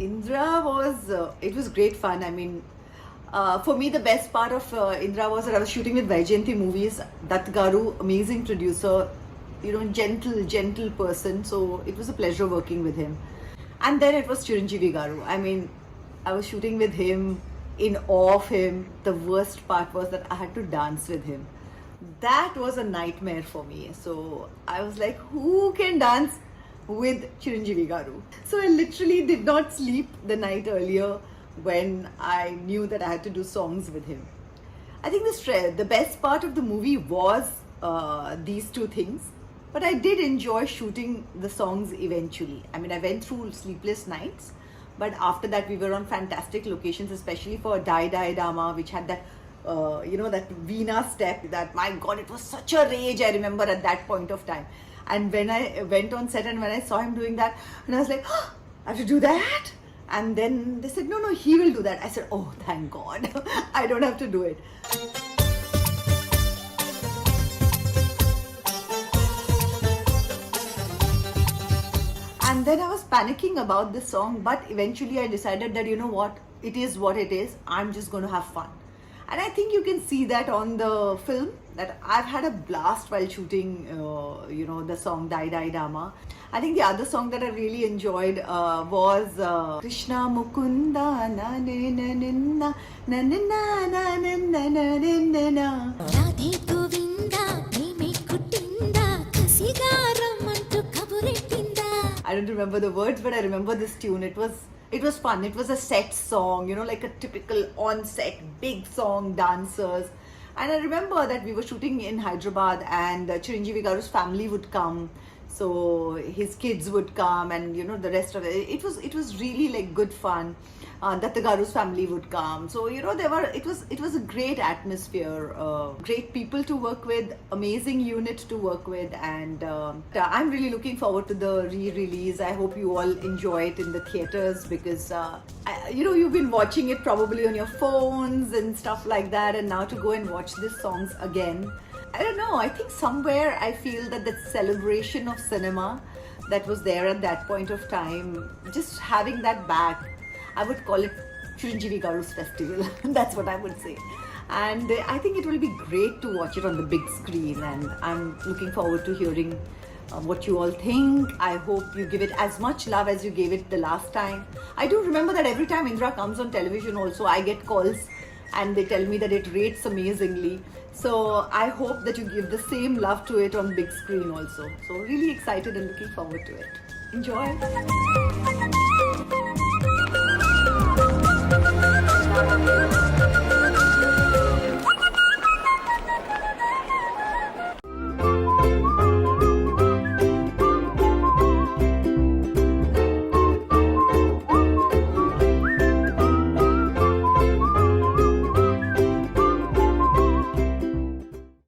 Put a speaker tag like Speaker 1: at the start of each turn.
Speaker 1: Indra was it was great fun. I mean, for me the best part of Indra was that I was shooting with Vaijayanti Movies. Dutt Garu, amazing producer, gentle person. So it was a pleasure working with him. And then it was Chiranjeevi Garu. I mean, I was shooting with him, in awe of him. The worst part was that I had to dance with him. That was a nightmare for me. So I was like, who can dance with Chiranjeevi Garu? So I literally did not sleep the night earlier when I knew that I had to do songs with him. I think the best part of the movie was these two things. But I did enjoy shooting the songs eventually. I mean, I went through sleepless nights, but after that we were on fantastic locations, especially for Die Die Dama, which had that, that Veena step. That, my God, it was such a rage, I remember at that point of time. And when I went on set and when I saw him doing that, and I was like, oh, I have to do that? And then they said, no, he will do that. I said, oh, thank God, I don't have to do it. And then I was panicking about this song, but eventually I decided that, you know what it is. I'm just going to have fun. And I think you can see that on the film, that I've had a blast while shooting, the song Die Die Dama. I think the other song that I really enjoyed was Krishna Mukunda na na na na na na na na na na na. Radhe Govinda preme kuttinda kasigaram antu kaburettinda. I don't remember the words, but I remember this tune. It was fun. It was a set song, like a typical on-set big song, dancers. And I remember that we were shooting in Hyderabad, and Chiranjeevi Garu's family would come. So his kids would come, and the rest of it. It was really like good fun. Dutt Garu's family would come. So it was a great atmosphere, great people to work with, amazing unit to work with, and I'm really looking forward to the re-release. I hope you all enjoy it in the theaters, because you've been watching it probably on your phones and stuff like that, and now to go and watch these songs again, I don't know, I think somewhere I feel that the celebration of cinema that was there at that point of time, just having that back, I would call it Chiranjeevi Garu's festival. That's what I would say. And I think it will be great to watch it on the big screen, and I'm looking forward to hearing what you all think. I hope you give it as much love as you gave it the last time. I do remember that every time Indra comes on television also, I get calls and they tell me that it rates amazingly. So I hope that you give the same love to it on big screen also. So really excited and looking forward to it. Enjoy!